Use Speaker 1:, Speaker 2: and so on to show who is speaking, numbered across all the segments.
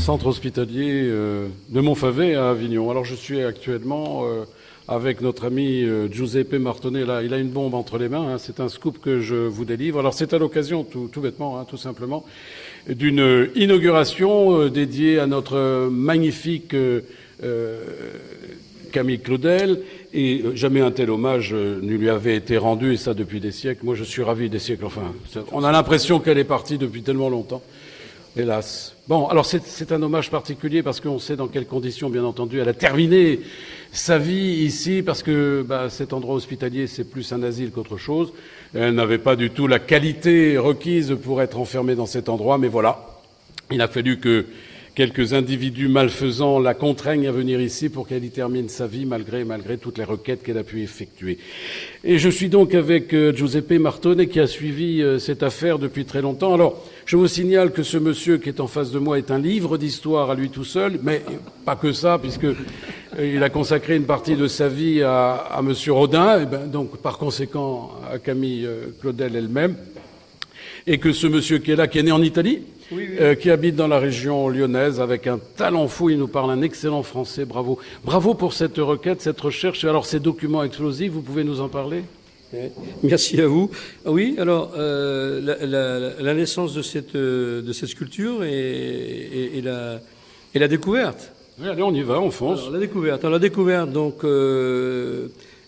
Speaker 1: centre hospitalier de Montfavet à Avignon. Alors je suis actuellement avec notre ami Giuseppe Martonnet. Là, il a une bombe entre les mains, hein. C'est un scoop que je vous délivre. Alors c'est à l'occasion, tout bêtement, hein, tout simplement, d'une inauguration dédiée à notre magnifique Camille Claudel. Et jamais un tel hommage ne lui avait été rendu, et ça depuis des siècles. Moi je suis ravi des siècles. Enfin, on a l'impression qu'elle est partie depuis tellement longtemps. Hélas. Bon, alors c'est un hommage particulier parce qu'on sait dans quelles conditions, bien entendu, elle a terminé sa vie ici, parce que cet endroit hospitalier, c'est plus un asile qu'autre chose. Elle n'avait pas du tout la qualité requise pour être enfermée dans cet endroit, mais voilà, il a fallu que quelques individus malfaisants la contraignent à venir ici pour qu'elle y termine sa vie, malgré toutes les requêtes qu'elle a pu effectuer. Et je suis donc avec Giuseppe Martonnet, qui a suivi cette affaire depuis très longtemps. Alors, je vous signale que ce monsieur qui est en face de moi est un livre d'histoire à lui tout seul, mais pas que ça, puisque il a consacré une partie de sa vie à monsieur Rodin, et donc par conséquent à Camille Claudel elle-même, et que ce monsieur qui est là, qui est né en Italie, oui. Qui habite dans la région lyonnaise avec un talent fou, il nous parle un excellent français, bravo. Bravo pour cette requête, cette recherche. Alors ces documents explosifs, vous pouvez nous en parler ?
Speaker 2: Merci à vous. Oui, alors la naissance de cette sculpture et la découverte.
Speaker 1: Oui, allez, on y va, on fonce.
Speaker 2: Alors, la découverte, donc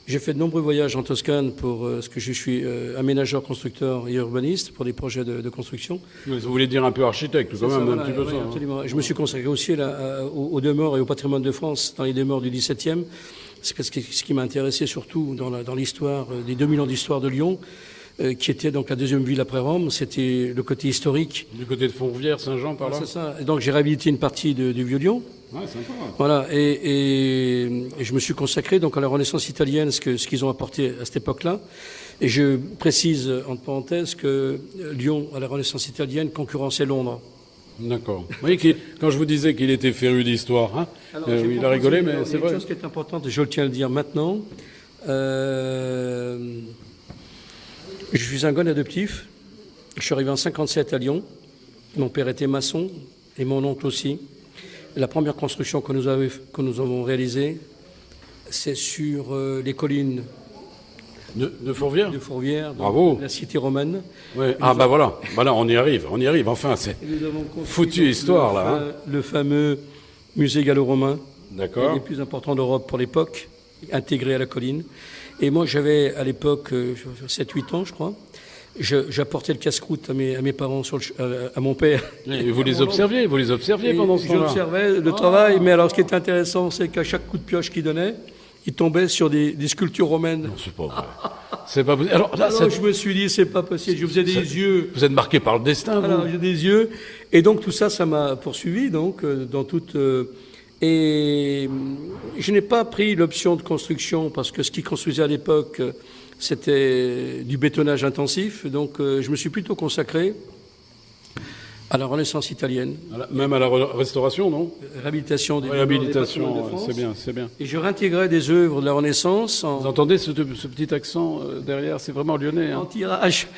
Speaker 2: j'ai fait de nombreux voyages en Toscane pour ce que je suis aménageur, constructeur et urbaniste pour des projets de construction.
Speaker 1: Vous voulez dire un peu architecte, quand même, voilà, un petit peu ça.
Speaker 2: Absolument. Je me suis consacré aussi aux demeures et au patrimoine de France dans les demeures du XVIIe. Ce qui m'a intéressé surtout dans l'histoire des 2000 ans d'histoire de Lyon, qui était donc la deuxième ville après Rome, c'était le côté historique.
Speaker 1: Du côté de Fourvière, Saint-Jean, par là.
Speaker 2: C'est ça. Et donc j'ai réhabilité une partie du Vieux-Lyon.
Speaker 1: Ouais, sympa.
Speaker 2: Voilà, et je me suis consacré donc à la Renaissance italienne, ce qu'ils ont apporté à cette époque-là. Et je précise entre parenthèses que Lyon, à la Renaissance italienne, concurrençait Londres.
Speaker 1: D'accord. Vous voyez, quand je vous disais qu'il était féru d'histoire, hein, il a rigolé, mais c'est vrai.
Speaker 2: Une chose qui est importante, je tiens à le dire maintenant, je suis un gars adoptif. Je suis arrivé en 57 à Lyon. Mon père était maçon et mon oncle aussi. La première construction que nous avons réalisée, c'est sur les collines
Speaker 1: de Fourvière.
Speaker 2: De Fourvière,
Speaker 1: bravo.
Speaker 2: La cité romaine.
Speaker 1: Ouais. Ah voilà. Voilà, on y arrive. Enfin, c'est foutue histoire là.
Speaker 2: Le fameux musée gallo-romain.
Speaker 1: D'accord.
Speaker 2: Un des plus importants d'Europe pour l'époque, intégré à la colline. Et moi, j'avais à l'époque 7-8 ans, je crois. J'apportais le casse-croûte à mes parents, à mon père.
Speaker 1: Et vous les observiez pendant ce temps-là.
Speaker 2: J'observais le travail, mais alors ce qui était intéressant, c'est qu'à chaque coup de pioche qu'il donnait, il tombait sur des sculptures romaines.
Speaker 1: Non, c'est pas vrai. C'est pas possible. Alors là,
Speaker 2: je me suis dit, c'est pas possible. Je faisais des yeux.
Speaker 1: Vous êtes marqué par le destin, vous.
Speaker 2: Alors, j'ai des yeux. Et donc, tout ça, ça m'a poursuivi, donc, dans toute. Et je n'ai pas pris l'option de construction parce que ce qui construisait à l'époque, c'était du bétonnage intensif. Donc, je me suis plutôt consacré à la Renaissance italienne.
Speaker 1: Même à la restauration, non ?
Speaker 2: Réhabilitation des
Speaker 1: réhabilitation, c'est bien.
Speaker 2: Et je réintégrais des œuvres de la Renaissance.
Speaker 1: Vous entendez ce petit accent derrière ? C'est vraiment lyonnais.
Speaker 2: En tirage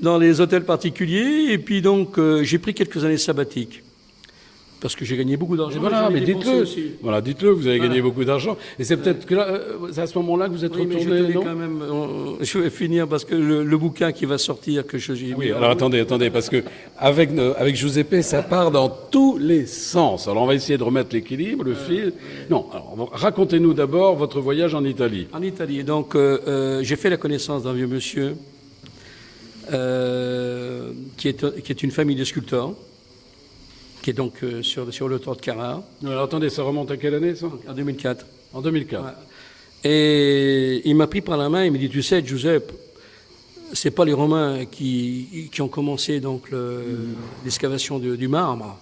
Speaker 2: dans les hôtels particuliers. Et puis donc, j'ai pris quelques années sabbatiques. Parce que j'ai gagné beaucoup d'argent.
Speaker 1: Voilà, mais dites-le. Voilà, dites-le, vous avez gagné beaucoup d'argent. Et c'est peut-être que là, c'est à ce moment-là que vous êtes retourné, non ?
Speaker 2: Quand même, je vais finir parce que le bouquin qui va sortir, que j'ai...
Speaker 1: Oui, alors attendez, parce que avec Giuseppe, ça part dans tous les sens. Alors on va essayer de remettre l'équilibre, le fil. Non, alors racontez-nous d'abord votre voyage en Italie.
Speaker 2: En Italie, donc j'ai fait la connaissance d'un vieux monsieur qui est une famille de sculpteurs. Qui est donc sur le toit de Carrare.
Speaker 1: Alors attendez, ça remonte à quelle année, ça ?
Speaker 2: En 2004.
Speaker 1: En 2004.
Speaker 2: Ouais. Et il m'a pris par la main, il me dit, tu sais, Giuseppe, c'est pas les Romains qui ont commencé donc l'excavation du marbre,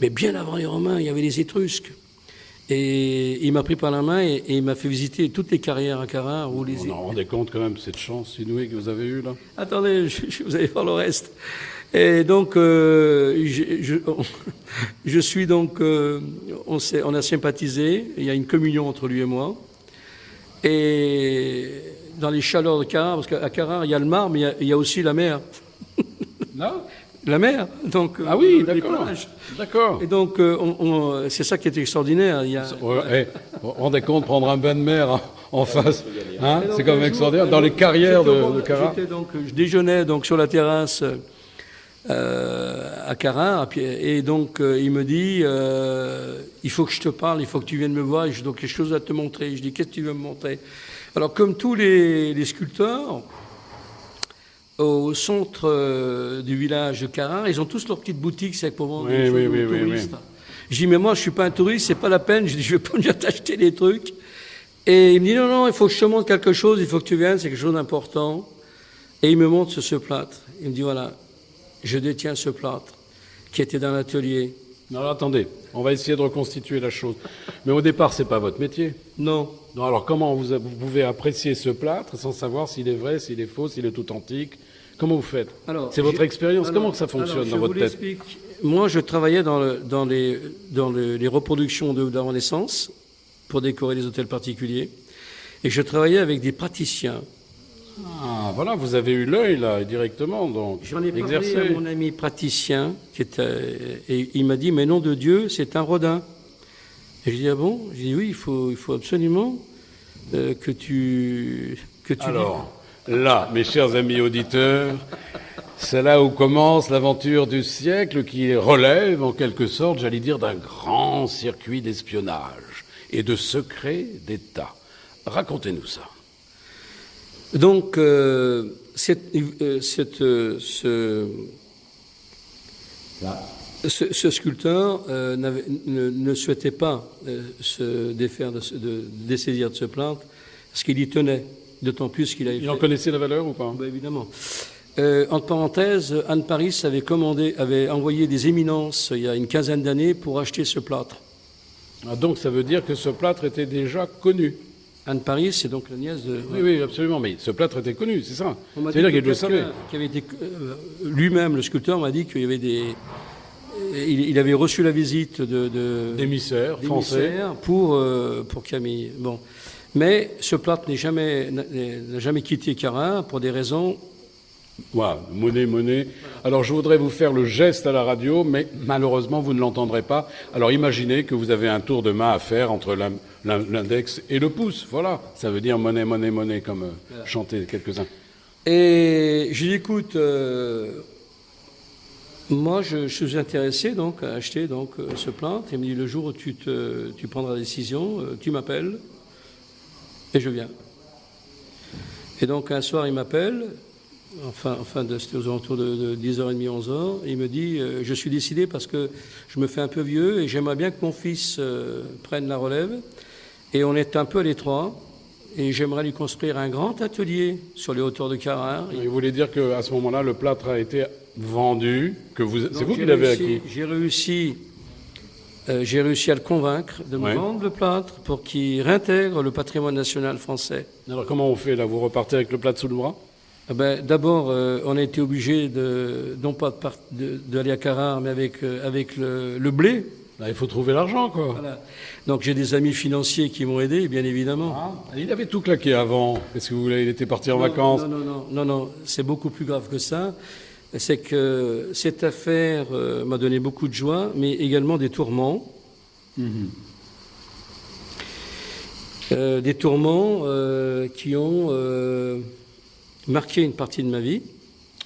Speaker 2: mais bien avant les Romains, il y avait les Étrusques. Et il m'a pris par la main et il m'a fait visiter toutes les carrières à Carrare. Vous
Speaker 1: vous en rendez compte quand même cette chance inouïe que vous avez eue là ?
Speaker 2: Attendez, vous allez voir le reste. Et donc, je suis donc, on a sympathisé, il y a une communion entre lui et moi. Et dans les chaleurs de Carrare, parce qu'à Carrare, il y a le marbre, mais il y a aussi la mer.
Speaker 1: Non ?
Speaker 2: la mer. Donc,
Speaker 1: Ah oui,
Speaker 2: les
Speaker 1: d'accord.
Speaker 2: plages.
Speaker 1: D'accord.
Speaker 2: Et donc, c'est ça qui est extraordinaire. Il y a,
Speaker 1: Ouais, vous vous rendez compte, prendre un bain de mer en face, hein,
Speaker 2: Et donc,
Speaker 1: c'est quand
Speaker 2: un
Speaker 1: même
Speaker 2: jour,
Speaker 1: extraordinaire. Dans les carrières de Cara.
Speaker 2: Je déjeunais donc sur la terrasse à Cara, et donc il me dit il faut que je te parle, il faut que tu viennes me voir, et j'ai donc quelque chose à te montrer. Je dis qu'est-ce que tu veux me montrer? Alors comme tous les sculpteurs, au centre du village de Cara, ils ont tous leur petite boutique, c'est pour vendre des choses aux touristes. Je dis mais moi je suis pas un touriste, c'est pas la peine, je dis je vais pas venir t'acheter des trucs. Et il me dit non, il faut que je te montre quelque chose, il faut que tu viennes, c'est quelque chose d'important. Et il me montre ce plâtre. Il me dit voilà, je détiens ce plâtre qui était dans l'atelier.
Speaker 1: Alors attendez, on va essayer de reconstituer la chose. Mais au départ, c'est pas votre métier.
Speaker 2: Non.
Speaker 1: Non, alors comment vous pouvez apprécier ce plâtre sans savoir s'il est vrai, s'il est faux, s'il est authentique? Comment vous faites? C'est votre expérience. Comment que ça fonctionne dans votre tête?
Speaker 2: Moi, je travaillais dans les reproductions de la Renaissance pour décorer les hôtels particuliers. Et je travaillais avec des praticiens.
Speaker 1: Ah, voilà, vous avez eu l'œil, là, directement, donc.
Speaker 2: J'en ai parlé à mon ami praticien, et il m'a dit, mais nom de Dieu, c'est un Rodin. Et je dis, ah bon? Je dis, oui, il faut absolument que tu
Speaker 1: Alors, là, mes chers amis auditeurs, c'est là où commence l'aventure du siècle qui relève, en quelque sorte, j'allais dire, d'un grand circuit d'espionnage et de secrets d'État. Racontez-nous ça.
Speaker 2: Donc, ce sculpteur ne souhaitait pas se défaire, dessaisir de ce plâtre, parce qu'il y tenait, d'autant plus qu'il avait
Speaker 1: Il en connaissait la valeur ou pas?
Speaker 2: Ben, évidemment. Entre parenthèses, Anne Paris avait envoyé des éminences il y a une quinzaine d'années pour acheter ce plâtre.
Speaker 1: Ah, donc ça veut dire que ce plâtre était déjà connu.
Speaker 2: Anne Paris, c'est donc la nièce de...
Speaker 1: Oui, oui, absolument, mais ce plâtre était connu, c'est ça.
Speaker 2: C'est-à-dire qu'il le savait. Lui-même, le sculpteur, m'a dit qu'il y avait il avait reçu la visite
Speaker 1: d'émissaires français
Speaker 2: pour Camille. Bon. Mais ce plâtre n'a jamais quitté Cara pour des raisons...
Speaker 1: Voilà, monnaie. Alors je voudrais vous faire le geste à la radio, mais malheureusement vous ne l'entendrez pas. Alors imaginez que vous avez un tour de main à faire entre l'index et le pouce. Voilà, ça veut dire monnaie, comme chantaient quelques-uns.
Speaker 2: Et je lui dis, écoute, moi je suis intéressé donc à acheter donc ce plâtre. Il me dit, le jour où tu prendras la décision, tu m'appelles et je viens. Et donc un soir il m'appelle. Enfin, c'était aux alentours de 10h30, 11h. Il me dit, je suis décidé parce que je me fais un peu vieux et j'aimerais bien que mon fils prenne la relève. Et on est un peu à l'étroit. Et j'aimerais lui construire un grand atelier sur les hauteurs de Cara.
Speaker 1: Il voulait dire qu'à ce moment-là, le plâtre a été vendu, c'est vous qui l'avez acquis.
Speaker 2: J'ai réussi à le convaincre de me vendre le plâtre pour qu'il réintègre le patrimoine national français.
Speaker 1: Alors comment on fait là? Vous repartez avec le plâtre sous le bras?
Speaker 2: D'abord, on a été obligé non pas d'aller à Cara, mais avec le blé.
Speaker 1: Là, il faut trouver l'argent, quoi.
Speaker 2: Voilà. Donc j'ai des amis financiers qui m'ont aidé, bien évidemment.
Speaker 1: Ah, il avait tout claqué avant. Est-ce que vous voulez, il était parti en vacances?
Speaker 2: Non, c'est beaucoup plus grave que ça. C'est que cette affaire m'a donné beaucoup de joie, mais également des tourments. Des tourments qui ont marqué une partie de ma vie.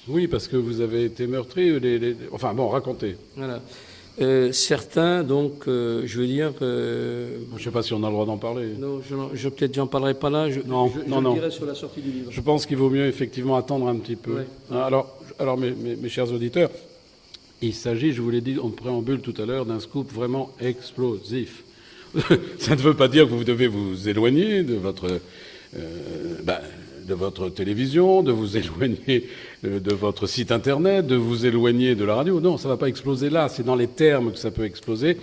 Speaker 1: Oui, parce que vous avez été meurtri. Enfin bon, racontez.
Speaker 2: Voilà. Certains, donc, je veux dire...
Speaker 1: je ne sais pas si on a le droit d'en parler.
Speaker 2: Non, peut-être j'en parlerai pas là. Je le dirai sur la sortie du livre.
Speaker 1: Je pense qu'il vaut mieux effectivement attendre un petit peu. Ouais. Alors mes chers auditeurs, il s'agit, je vous l'ai dit en préambule tout à l'heure, d'un scoop vraiment explosif. Ça ne veut pas dire que vous devez vous éloigner de votre télévision, de vous éloigner de votre site internet, de vous éloigner de la radio. Non, ça ne va pas exploser là, c'est dans les termes que ça peut exploser.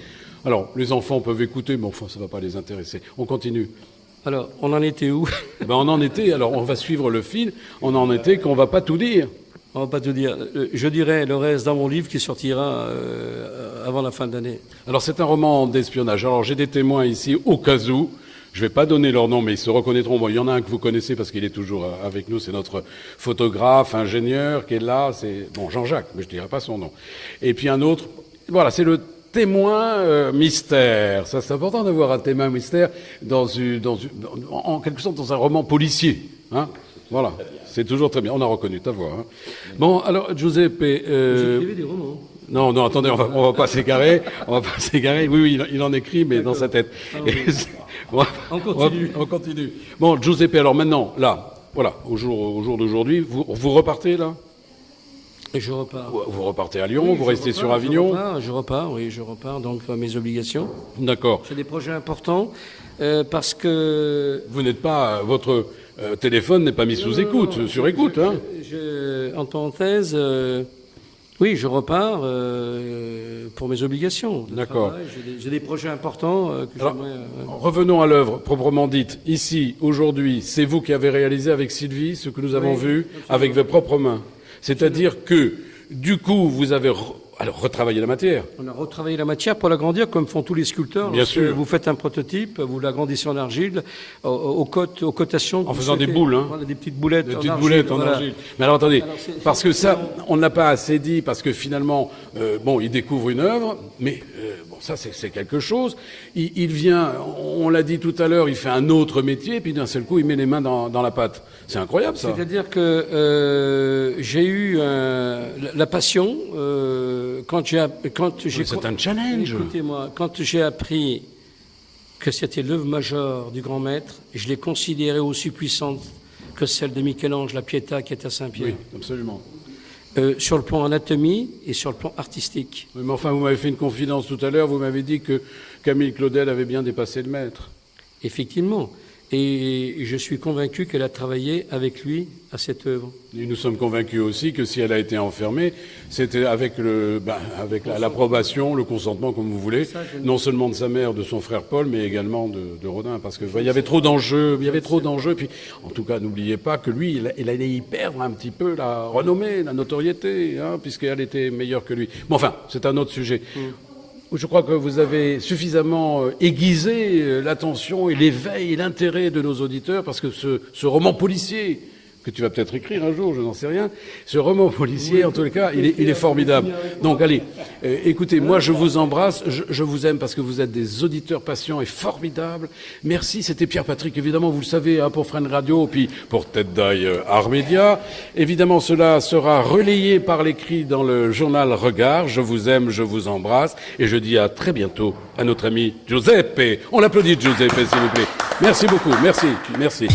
Speaker 1: Alors, les enfants peuvent écouter, mais enfin, ça ne va pas les intéresser. On continue.
Speaker 2: Alors, on en était où?
Speaker 1: On en était, alors on va suivre le fil, on en était qu'on ne va pas tout dire.
Speaker 2: On ne va pas tout dire. Je dirai le reste dans mon livre qui sortira avant la fin de l'année.
Speaker 1: Alors, c'est un roman d'espionnage. Alors, j'ai des témoins ici, au cas où. Je vais pas donner leur nom, mais ils se reconnaîtront. Bon, il y en a un que vous connaissez parce qu'il est toujours avec nous, c'est notre photographe, ingénieur qui est là, c'est bon Jean-Jacques, mais je dirai pas son nom. Et puis un autre, voilà, c'est le témoin mystère. Ça, c'est important d'avoir un témoin mystère en quelque sorte dans un roman policier. Hein, voilà, c'est toujours très bien. On a reconnu ta voix. Hein. Bon, alors Giuseppe.
Speaker 2: J'écrivais des romans.
Speaker 1: Non, attendez, on va pas s'égarer. On va pas s'égarer. Oui, il en écrit, mais dans sa tête.
Speaker 2: On continue.
Speaker 1: On continue. Bon, Giuseppe, alors maintenant, là, voilà, au jour d'aujourd'hui, vous repartez là?
Speaker 2: Et je repars.
Speaker 1: Vous repartez à Lyon, vous restez sur Avignon?
Speaker 2: Je repars, donc à mes obligations.
Speaker 1: D'accord.
Speaker 2: J'ai des projets importants, parce que...
Speaker 1: Vous n'êtes pas, votre téléphone n'est pas mis sous écoute, sur écoute, hein?
Speaker 2: En parenthèse, oui, je repars pour mes obligations.
Speaker 1: D'accord.
Speaker 2: J'ai des projets importants que j'aimerais...
Speaker 1: Revenons à l'œuvre proprement dite. Ici, aujourd'hui, c'est vous qui avez réalisé avec Sylvie ce que nous avons vu avec vos propres mains. C'est-à-dire que, du coup, vous avez retravaillé la matière.
Speaker 2: On a retravaillé la matière pour l'agrandir, comme font tous les sculpteurs.
Speaker 1: Bien sûr.
Speaker 2: Vous faites un prototype, vous l'agrandissez en argile, aux cotations.
Speaker 1: En faisant des boules, hein.
Speaker 2: Voilà, des petites boulettes
Speaker 1: en argile. Mais alors attendez, parce que ça, on n'a pas assez dit, parce que finalement, il découvre une œuvre, mais ça c'est quelque chose. Il vient, on l'a dit tout à l'heure, il fait un autre métier, puis d'un seul coup, il met les mains dans la pâte. C'est incroyable, ça.
Speaker 2: C'est-à-dire que j'ai eu la passion quand j'ai.
Speaker 1: C'est un challenge.
Speaker 2: Écoutez-moi, quand j'ai appris que c'était l'œuvre majeure du grand maître, je l'ai considérée aussi puissante que celle de Michel-Ange, la Pietà, qui est à Saint-Pierre.
Speaker 1: Oui, absolument.
Speaker 2: Sur le plan anatomie et sur le plan artistique.
Speaker 1: Oui, mais enfin, vous m'avez fait une confidence tout à l'heure, vous m'avez dit que Camille Claudel avait bien dépassé le maître.
Speaker 2: Effectivement. Et je suis convaincu qu'elle a travaillé avec lui à cette œuvre.
Speaker 1: Et nous sommes convaincus aussi que si elle a été enfermée, c'était avec l'approbation, le consentement, comme vous voulez, non seulement de sa mère, de son frère Paul, mais également de Rodin, parce que il y avait trop d'enjeux, puis en tout cas, n'oubliez pas que lui, il allait y perdre un petit peu la renommée, la notoriété, hein, puisqu'elle était meilleure que lui. Mais enfin, c'est un autre sujet. Je crois que vous avez suffisamment aiguisé l'attention et l'éveil et l'intérêt de nos auditeurs, parce que ce roman policier, que tu vas peut-être écrire un jour, je n'en sais rien, ce roman policier, en tous les cas, il est formidable. Donc allez, écoutez, moi je vous embrasse, je vous aime parce que vous êtes des auditeurs patients et formidables. Merci, c'était Pierre-Patrick, évidemment, vous le savez, hein, pour Fresnes Radio, puis pour Tête d'Ail Art Média. Évidemment, cela sera relayé par l'écrit dans le journal Regard. Je vous aime, je vous embrasse, et je dis à très bientôt à notre ami Giuseppe. On l'applaudit, Giuseppe, s'il vous plaît. Merci beaucoup, merci.